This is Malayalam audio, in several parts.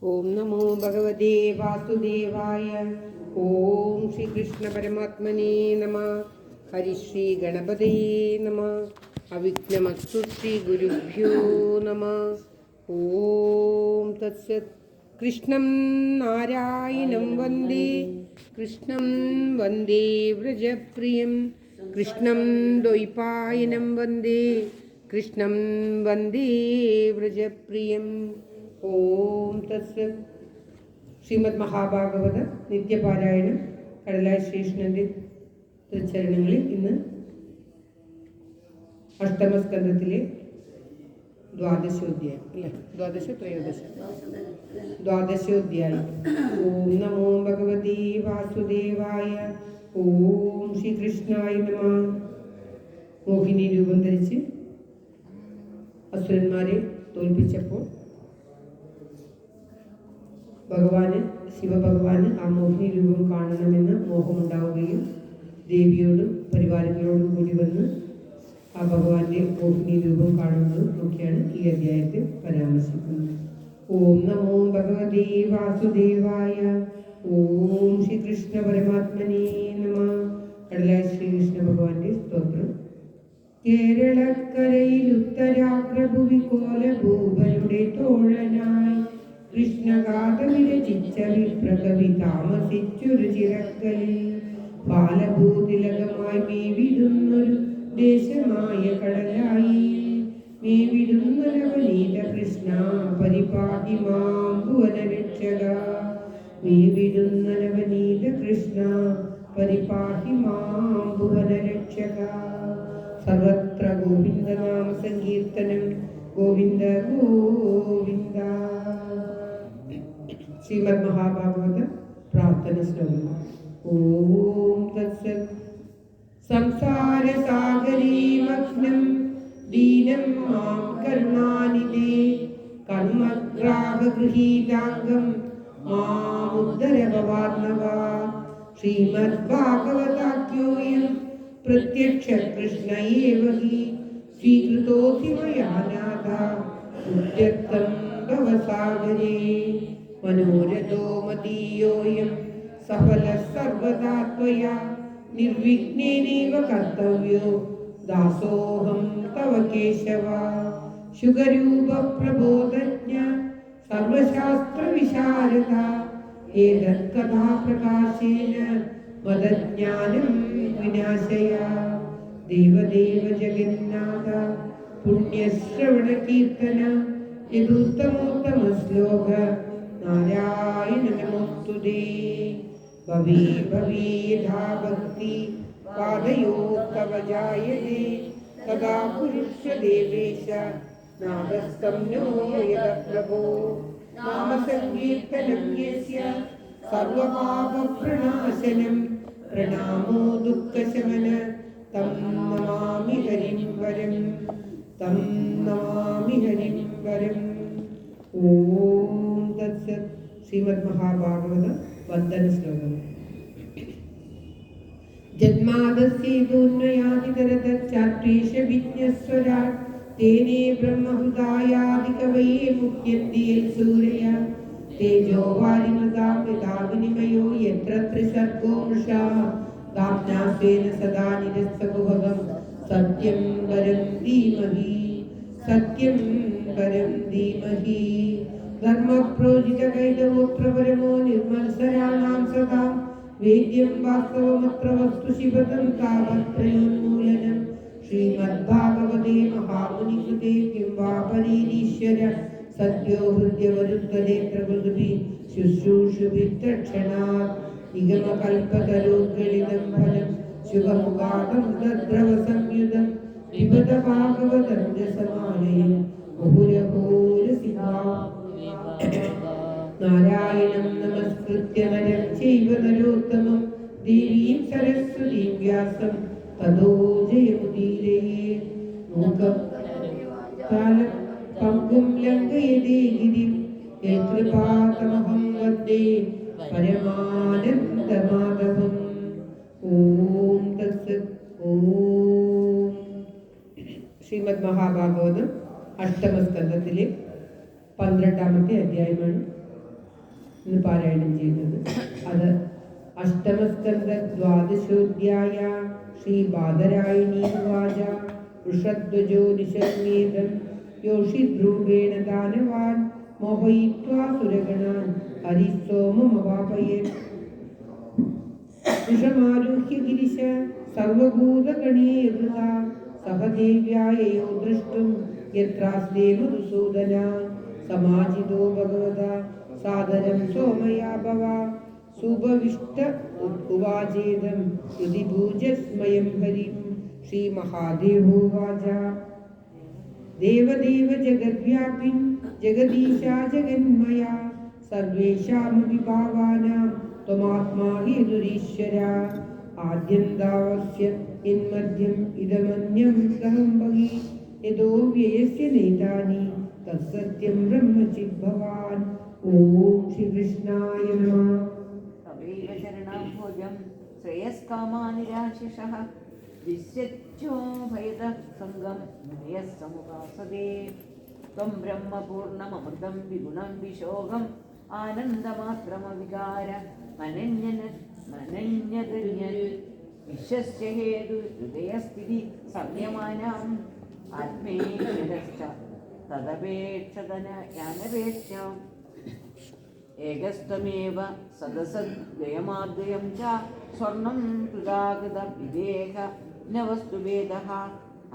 ഓം നമോ ഭഗവതേ വാസുദേവായ. ഓം ശ്രീകൃഷ്ണ പരമാത്മനേ നമ. ഹരിശ്രീ ഗണപതയേ നമ. അവിഘ്നമസ്തു ശ്രീ ഗുരുഭ്യോ നമ. ഓം തത്സത്. കൃഷ്ണം നാരായണം വന്ദേ കൃഷ്ണം വന്ദേ വ്രജപ്രിയം കൃഷ്ണം ദ്വൈപായനം വന്ദേ കൃഷ്ണം വന്ദേ വ്രജപ്രിയം. ഓം തത്സത്. ശ്രീമദ് മഹാഭാഗവത നിത്യപാരായണം കടലായി ശ്രീകൃഷ്ണന്റെ തൃച്ചരണങ്ങളിൽ ഇന്ന് അഷ്ടമസ്കന്ധത്തിലെ ദ്വാദശോധ്യായം അല്ലേ, ദ്വാദശോധ്യായം. ഓം നമോ ഭഗവതേ വാസുദേവായ. ഓം ശ്രീകൃഷ്ണായ നമ. മോഹിനി രൂപം ധരിച്ച് അസുരന്മാരെ തോൽപ്പിച്ചപ്പോൾ ശിവഭഗവാന് ആ മോഹിനി രൂപം കാണണമെന്ന് മോഹമുണ്ടാവുകയും ദേവിയോടും പരിവാരങ്ങളോടും കൂടി വന്ന് ആ ഭഗവാന്റെ മോഹിനി രൂപം കാണുന്നതും ഒക്കെയാണ് ഈ അധ്യായത്തിൽ പരാമർശിക്കുന്നത്. ഓം നമോ ഭഗവതേ വാസുദേവായ. ഓം ശ്രീകൃഷ്ണ പരമാത്മനേ നമ. കടലായ ശ്രീകൃഷ്ണ ഭഗവാന്റെ സ്തോത്രം. കേരളക്കരയിൽ ഉത്തരാഗ്രഭുവി കോലഭൂപരുടെ തോഴനായി കൃഷ്ണഗാഥ വിരചിച്ച വിപ്രകവി താമസിച്ചൊരു ചിറക്കലിൽ ബാലഭൂതിലകമായി മേവിടുന്നൊരു ദേശമായ കടലായി. മേവിടുന്നൊരവനീത കൃഷ്ണ പരിപാടി മാം ഭുവനരക്ഷക. മേവിടുന്നൊരവനീത കൃഷ്ണ പരിപാടി മാം ഭുവനരക്ഷക. സർവത്ര ഗോവിന്ദനാമ സങ്കീർത്തനം. ഗോവിന്ദ ഗോവിന്ദ. ശ്രീമദ് മഹാഭാഗവത പ്രാർത്ഥന ശ്ലോകം. ഓം തത്സത്. സംസാര സാഗരേ മഗ്നം ദീനം മാം കരുണാനിധേ കർമ്മഗ്രാഹഗൃഹീതാംഗം മാമുദ്ധര ഭവാത്മവ. ശ്രീമദ് ഭാഗവതാഖ്യോയം പ്രത്യക്ഷ കൃഷ്ണ ഏവ ഹി സ്വീകൃതോऽസി മയാ നാഥ ഉദ്യക്തം ഭവസാഗരേ. മനോരഥോ മദീയോയം സഫലഃ സർവദാ ത്വയാ നിർവിഘ്നേനൈവ കർത്തവ്യോ ദാസോഹം തവ കേശവ. ശുഗരൂപ പ്രബോധജ്ഞ സർവശാസ്ത്ര വിശാരദ ഏതത് കഥാ പ്രകാശേന മദജ്ഞാനം വിനാശയ. ദേവദേവ ജഗന്നാഥ പുണ്യശ്രവണ കീർത്തന യദുത്തമോത്തമ ശ്ലോക നാരായണ നമോസ്തുതേ. ഭവേ ഭവേ യഥാ ഭക്തി പാദയോ തവ ജായതേ തദാ പുരുഷ്യ ദേവേശ നാദസ്തം നോ യദ പ്രഭോ. നാമ സങ്കീർത്തനം യസ്യ സർവപാപപ്രണാശനം പ്രണാമോ ദുഃഖശമന തം നമാമി ഹരിം വരം. തം നമാമി ഹരിം വരം. ഓം തത്സത്. ശ്രീമദ് മഹാഭാഗവത വന്ദന ശ്ലോകം. ജന്മാദസ്യേതോന്മയാദിതരതച്ചാത്വേഷ വിജ്ഞസ്വരാട് തേനേ ബ്രഹ്മഹൃദായാദികവയേ മുഹ്യന്തി സൂരയ. തേജോ വാരിമൃതാം യഥാ വിനിമയോ യത്ര ത്രിസർഗോ മൃഷാ കാമ്നാസ്വേന സദാ നിരസ്തകുഹകം. സത്യം വരം ധീമഹി സത്യം വരം ധീമഹി. ധർമ്മപ്രോജിതകൈതവോത്രപരമോ നിർമത്സരാണാം സദാ വേദ്യം വാസ്തവമത്ര വസ്തു ശിവതം താവത്രയോന്മൂലനം. ശ്രീമദ്ഭാഗവതേ മഹാമുനികൃതേ കിം വാ പരീരീശ്വര സദ്യോ ഹൃദ്യവരുദ്ധനേത്ര പ്രകൃതി ശുശ്രൂഷുഭിത്തക്ഷണാത് നിഗമകൽപതരോദ്ഗളിതം ഫലം ശുഭമുഖാദം തദ്രവ സംയുതം വിപദ ഭാഗവതം രസമാലയം ബഹുരഘോരസിതാ. നാരായണം നമസ്കൃത്യ നരം ചൈവ നരോത്തമം ദേവീം സരസ്വതീം വ്യാസം തതോ ജയമുദീരയേ. മൂകം കാലം പങ്കും ലംഘയതേ ഗിരിം യത്കൃപാതമഹം വന്ദേ പരമാനന്ദമാധവം. ഓം തത്സത്. ഓം. ശ്രീമദ് മഹാഭാഗവതം അഷ്ടമസ്കന്ധത്തിലെ 12ാമത്തെ അധ്യായമാണ് എന്ന് പാരായണം ചെയ്യുന്നത്. അത് അഷ്ടമസ്കന്ധ ദ്വാദശോധ്യായ ശ്രീ ബാദരായണീ വാച വൃഷധ്വജോ നിശംഗീതം യോഷിദ്രൂപേണ ദാനവാൻ മോഹയിത്വാ സുരഗണാൻ ഹരിസോമമവാപയേത്. വൃഷമാരുഹ്യ ഗിരിശ സർവഭൂതഗണീകൃത സഹദേവ്യായയോ ദൃഷ്ടും യത്രാസ്തേ മധുസൂദന സമാജിതോ ഭഗവത സാദരം സോമയാ ഭവ സുഭവിഷ്ട ഉവാചേദം യുധിഭൂജസ്മയം ഹരിം. ശ്രീ മഹാദേവോവാച ദേവദേവ ജഗദ്വ്യാപിൻ ജഗദീശാ ജഗന്മയാ സർവേഷാമപി ഭാവാനാം ത്വമാത്മാ ഹേതുരീശ്വര ആദ്യന്താവസ്യ യന്മദ്യം ഇദമന്യം ഗഹം ബഹി യതോ വ്യയസ്യ നൈതാനി തത്സത്യം ബ്രഹ്മചിത് ഭവാൻ. ഓം ശ്രീകൃഷ്ണായ നമഃ. തവൈവ ശരണാംഭോജം ശ്രേയസ്കാമാനിരാശിഷഃ ദിശ്യച്ഛോ ഭയതഃ സംഗം മുനയഃ സമുപാസതേ. ത്വം ബ്രഹ്മപൂർണ്ണമമൃതം വിഗുണം വിശോകം ആനന്ദമാത്രമവികാര മനന്യതന്യൻ വിശ്വസ്യ ഹേതു ഹൃദയസ്ഥിതി സംയമാനാം ആത്മേശ്വരശ്ച തദപേക്ഷതനയാനപേക്ഷ്യാം ഏകസ്ത്വമേവ സദസദ്വയമാദ്വയം ച സ്വർണം കൃതാകൃത വിവേക ന വസ്തുഭേദഃ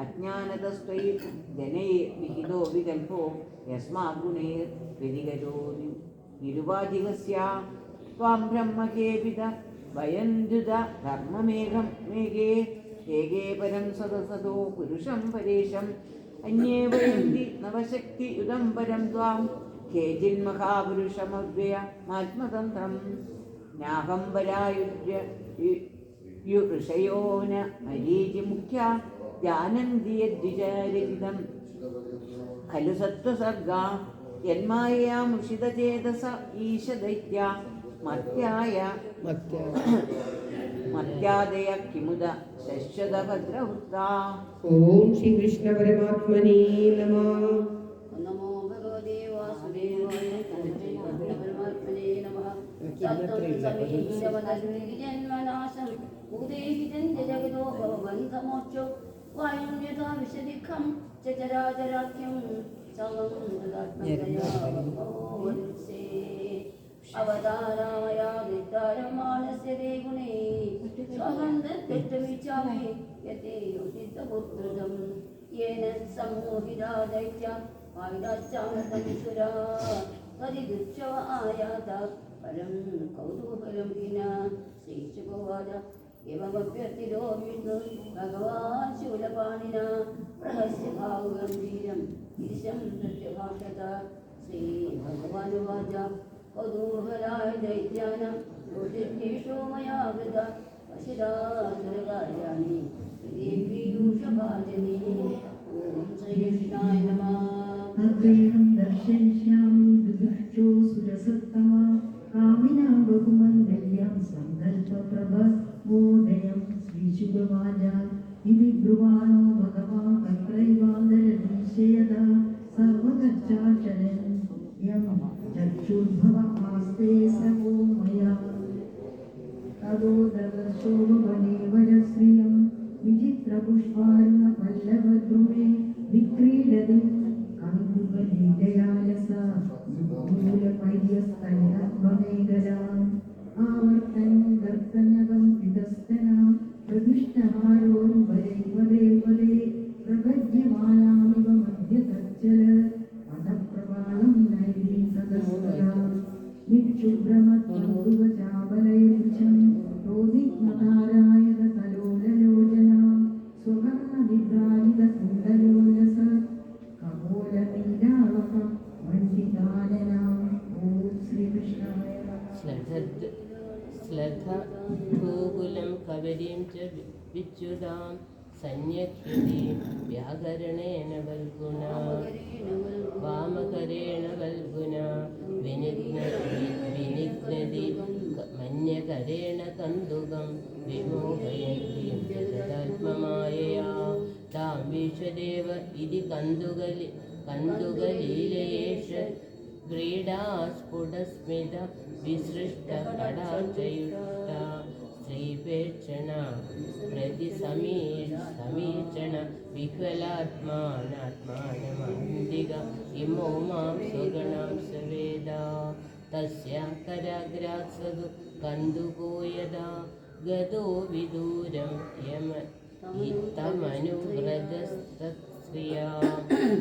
അജ്ഞാനതസ്ത്വയി ജനൈർവിഹിതോ വികൽപോ യസ്മാദ്ഗുണൈർവ്യതികരോ നിരുപാധികസ്യ ത്വാം ബ്രഹ്മകേപിത വയന്തുത ധർമ്മമേഘം മേഘേ ഏകേ പരം സദസദോ പുരുഷം പരേശം അന്യേ വയന്തി നവശക്തിയുതം പരം ത്വാം കേചിന്മഹാപുരുഷമവ്യയമാത്മതന്ത്രം നാഹം വരായുജ്യോ ന മരീചിമുഖ്യ ജാനന്തി യദ്വിചാരചിതം ഖലു സത്വസർഗാ യന്മായയാ മുഷിതചേതസ ഈശദൈത്യ മർത്യാദയ കിമുദ ശശ്വത ഭദ്രവൃത്താ. ഓം ശ്രീകൃഷ്ണ പരമാത്മനേ നമഃ. നമോ ഭഗവതേ വാസുദേവായ പരമാത്മനേ നമഃ. ജന്മനാശം ഉദേഹിതം ജഗതോ ഭവബന്ധമോക്ഷോ വായും യഥാ വിശദിഖം ചരാചരാഖ്യം സർവം അവതാരായാദിത്താരമാണസ്യ ദേ ഗുണേ സ്വഹം ദത്തമിച്ഛാമി യതേ യുഷിതപുത്രദം യേന സമൂഹിതാ ദൈത്യ വായുരാച്ചാമതംസുരാ തദിദുച്ഛവ ആയാത പരം കൗതൂഹലം വിന. ശ്രീശുകോവാച एवमभ्यर्थितो विष्णु भगवान् शूलपाणिना प्रहस्य भावगम्भीरं ईशं प्रत्यभाषत. श्रीभगवानुवाच कौतूहलाय दैत्यानां ज्योतिर्भीषो मया वृता वशिरासुरकार्याणि पीयूषभाजनी. ॐ श्रीकृष्णाय नमः. अग्रेणं दर्शयिष्यामि विदुष्टो सुरसत्तमा कामिना बहुमङ्गल्यं सङ्कल्पप्रभवोदयं. श्रीशुकवाच इति ब्रुवाणो भगवान् तत्रैवान्तरदृश्ययदा सर्वगच्छाचरन् यं चक्षुर्भव आस्ते सवो मया तदो ददर्शो वने वरश्रियं विचित्रपुष्पार्णपल्लवद्रुमे विक्रीडति कन्दुकलीलयालसा मूलपर्यस्तैलध्वनेगराम् आवर्तन् दर्तनगं विदस्तनां प्रविष्टहारोर्वरे वरे वरे प्रपद्यमानामिव मध्यतच्चल पदप्रवालं नैरीसदस्वरा निक्षुभ्रमत्कन्दुकचाबलैर्वृशं रोदिग्मतारायतलोललोचनां स्वकर्णविभ्राजितकुण्डलोलस कपोलनीलावकं मण्डिताननाम्. ॐ श्रीकृष्णाय स्लथगोकुलं कबरीं च विच्युतां संयक्षतीं व्याकरणेन वल्गुना वामकरेण वल्गुना विनिघ्नति मन्यकरेण कन्दुकं विमोहयन्तीं जगदात्ममायया तां विश्वदेव इति कन्दुकलीलयेष व्रीडास्फुटस्मित विसृष्टकटाक्षयुक्ता श्रीपेक्षण प्रतिसमीक्षण विह्वलात्मानात्मानमन्दिग इमो मां स्वगणां सवेदा तस्य कराग्रात्सदु कन्दुको यदा गतो विदूरं यम इत्थमनुव्रजस्तत्स्त्रिया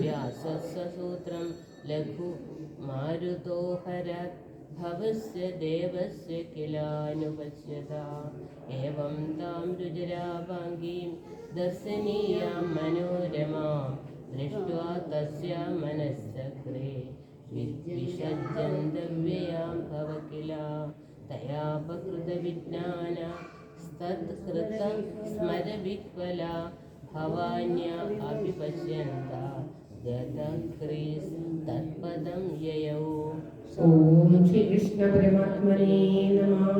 व्यासस्य सूत्रं लघु मारुतोहरत् भवस्य देवस्य किलानुपश्यता एवं तां रुजरावाङ्गीं दर्शनीयां मनोरमां दृष्ट्वा तस्य मनस्सक्रे विसर्जन्तव्ययां भव किल तयापकृतविज्ञानस्तत्कृतं स्मरविह्वला भवान्या अपि पश्यन्ता गतक्रीस्तत्पदं ययौ ഓം ശ്രീകൃഷ്ണ പരമാത്മനേ നമഃ.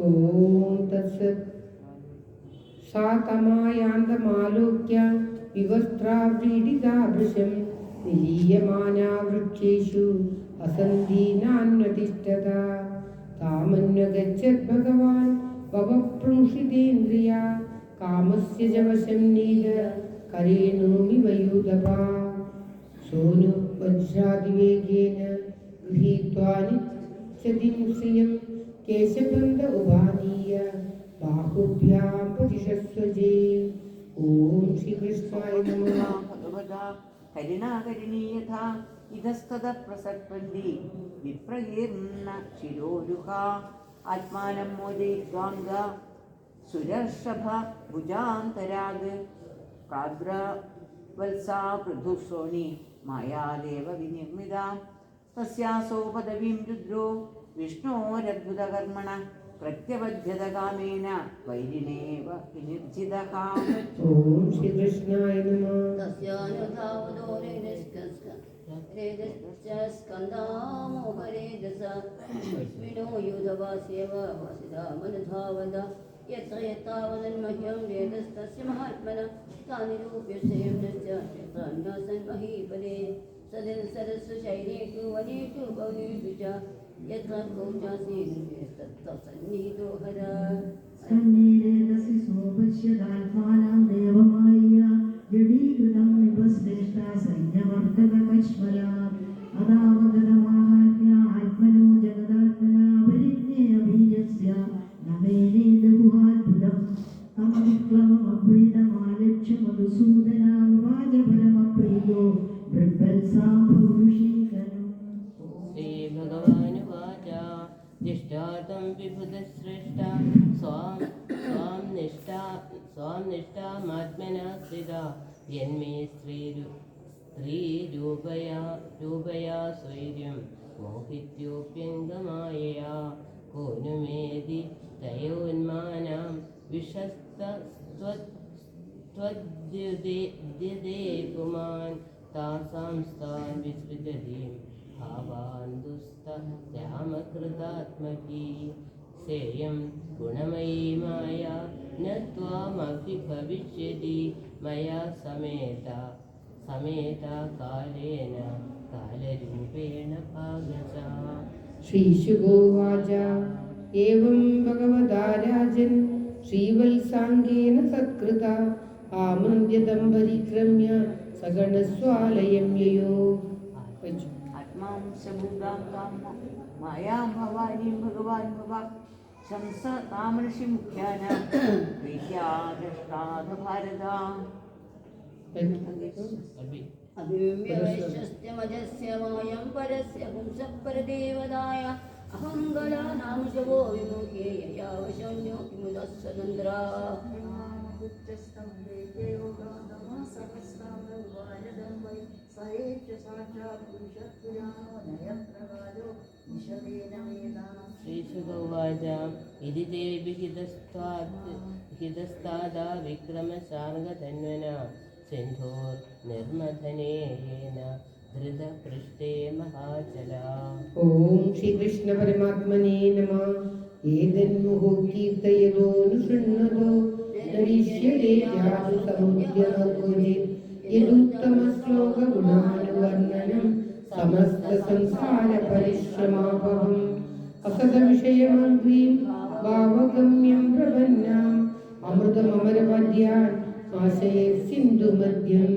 ഓം തത്സത്. സാ തമായാന്തമാലോക്യ വിവസ്ത്രാവ്രീഡിതാ ഭൃശം നിലീയമാനാ വൃക്ഷേഷു അസന്ധീനാന്വതിഷ്ഠത താമന്വഗച്ഛത് ഭഗവാൻ ഭവപ്രംഷിതേന്ദ്രിയ കാമസ്യ ച വശം നീത കരേണോമിവ യൂതപാ സോനു വജ്രാതിവേഗേന ഗൃഹീത്വാ നിച്ഛതിം ശ്രിയം കേശബന്ധ ഉപാനീയ ബാഹുഭ്യാം പ്രതിഷസ്വജേ. ഓം ശ്രീകൃഷ്ണായ നമഃ. ഭഗവതാ കരുണാകരണീയഥാ ഇതസ്തത പ്രസർപ്പന്തി വിപ്രകീർണ ശിരോരുഹ ആത്മാനം മോദയിത്വാംഗ സുരർഷഭ ഭുജാന്തരാഗ് പ്രാദ്രവത്സാ പൃഥുശ്രോണി മായാദേവ വിനിർമ്മിത തസ്യാസോ പദവീം രുദ്രോ വിഷ്ണോരദ്ഭുതകർമ്മണ പ്രത്യബധ്യത കാമേന വൈരിണേവ വിനിർജിതഃ. ഓം ശ്രീകൃഷ്ണായ നമഃ. तस्यानुधावतो रेदस्कन्दामोहरेदस विष्णो युधवास्यव वसिधामनुधावद यत्र यत्तावदन्मह्यं वेदस्तस्य महात्मनः तानि रूप्यस्य यन्नसन्महीपदे सदस्सु शैलेषु वनेषु भवनेषु च यत्र कौचासीतत्तत्सन्निहितो हर സന്നേരേതസി സോപശ്യതാത്മാനാം ദേവമായ ജഡീകൃതം നിപശ്രേഷ്ഠ സൈന്യവർദ്ധക കശ്മലാ അതാവതരമാഹാത്മ്യ ആത്മനോ ജഗദാത്മന പരിജ്ഞേയ ബീജസ്യ നമേനേത ഗുഹാത്ഭുതം തം വിക്ലമമപീഠമാലക്ഷ്യ മധുസൂദനാം വാജപരമപ്രീയോ വൃദ്ധൽസാം പൗരുഷീകരം. श्रीभगवानुवाच दिष्टातं विबुधश्रेष्ठ स्वां निष्ठामात्मना स्थिता यन्मे स्त्रीरूपया स्वैर्यं मोहित्योऽप्यङ्गमायया को नु मेदि तयोन्मानां विशस्तत्वद्युदे पुमान् तासां स्थान् विसृजतीं भावान् दुस्तरामकृतात्मकी सेयं गुणमयी माया न त्वामभिभविष्यति मया समेता कालेन कालरूपेण भागसा. ശ്രീശുഗോവാച ഏവം ഭഗവതാ രാജൻ ശ്രീവത്സാംഗേന സത്കൃത ആമന്യതം പരിക്രമ്യ സഗണസ്വാലയം യയോ. ആത്മാം സബുദ്ധാം കാമ മായാം ഭവാനി ഭഗവാൻ ഭവ ശംസ താമർഷി മുഖ്യാന പ്രീത്യാദൃഷ്ടാദ ഭാരത. अभिव्यवैश्यस्त्यमजस्य मायं परस्य पुंसः परदेवदाय अहङ्गला नाम शवो विमुखे यया वशन्यो किमुदः स्वतन्त्रा. श्रीशुगोवाच इति ते विहितस्तादा विक्रमशार्ङ्गधन्वना सिन्धोर्निर्मथनेन धृतपृष्ठे महाचला. ഓം ശ്രീകൃഷ്ണ പരമാത്മനേ നമഃ. ഏതന്മുഹോ കീർത്തയതോനുശൃണ്വതോ നരിഷ്യതേ ജാതു സമുദ്യമഗോചിത് യദുത്തമശ്ലോകഗുണാനുവർണ്ണനം സമസ്തസംസാരപരിശ്രമാപഹം അസതവിഷയമന്ത്രീം ഭാവഗമ്യം പ്രപന്നാം അമൃതമമരപദ്യാൻ ആശയെ സിന്ധുമദ്യം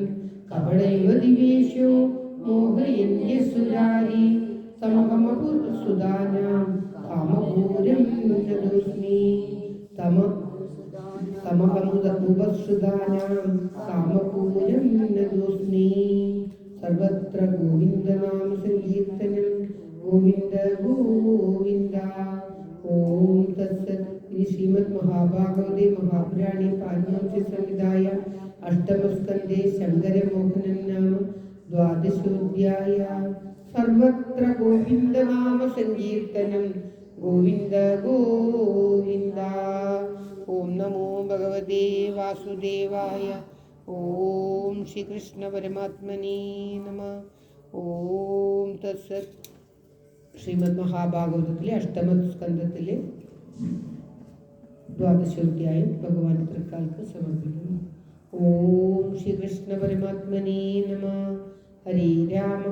കപടൈവ ദിവേശോ മോഹയന്യസുരാരി തമഹമപുസുദാനാം കാമപൂരം നദോസ്മി തമഹമുപസുദാനാം കാമപൂരം നദോസ്മി. സർവത്ര ഗോവിന്ദനാമ സങ്കീർത്തനം. ഗോവിന്ദ ഗോവിന്ദ. ഓം തത്സത്. ഇനി ശ്രീമദ് മഹാഭാഗവതേ മഹാപുരാണേ പാരമഹംസ്യ സംഹിതായ അഷ്ടമസ്കന്ധേ ശങ്കരമോഹനം നാമ ദ്വാദശോധ്യായ. സർവത്ര ഗോവിന്ദനാമ സങ്കീർത്തനം. ഗോവിന്ദ ഗോവിന്ദ. ഓം നമോ ഭഗവതേ വാസുദേവായ. ഓം ശ്രീകൃഷ്ണ പരമാത്മനേ നമഃ. ഓം തത്സത്. ശ്രീമദ് മഹാഭാഗവതത്തിലെ അഷ്ടമസ്കന്ധത്തിലെ ദ്വാദശോധ്യായം ഭഗവാൻ തൃക്കാൽക്ക് സമർപ്പിക്കുന്നു. ഓം ശ്രീകൃഷ്ണ പരമാത്മനേ നമഃ. ഹരേ രാമ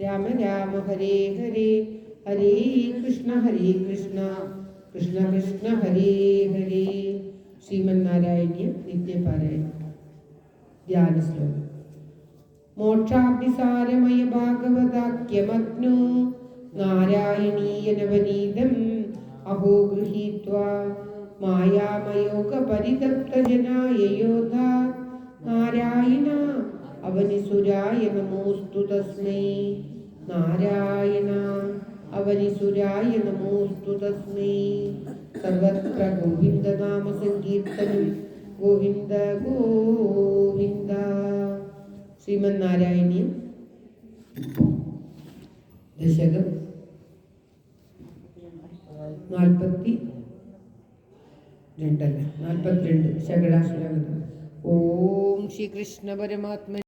രാമ രാമ ഹരേ ഹരേ, ഹരേ കൃഷ്ണ കൃഷ്ണ കൃഷ്ണ ഹരേ ഹരേ. ശ്രീമന്നാരായണീയ നിത്യപാരായണം. ധ്യാന ശ്ലോകം. മോക്ഷാഭിസാരമയ ഭാഗവതാഖ്യമഗ്നോ നാരായണീയ നവനീതം അഹോ ഗൃഹീത്വാ മായാമയോഗപരിതപ്തജനായ യോധാ നാരായണ അവനിസുരായ നമോസ്തു തസ്മൈ. നാരായണ അവനിസുരായ നമോസ്തു തസ്മൈ. സർവത്ര ഗോവിന്ദനാമ സങ്കീർത്തനം. ഗോവിന്ദ ഗോവിന്ദ. ശ്രീമന്നാരായണീയം ദശകം 42 ശകടാശ്വരവതം. ഓം ശ്രീകൃഷ്ണ പരമാത്മ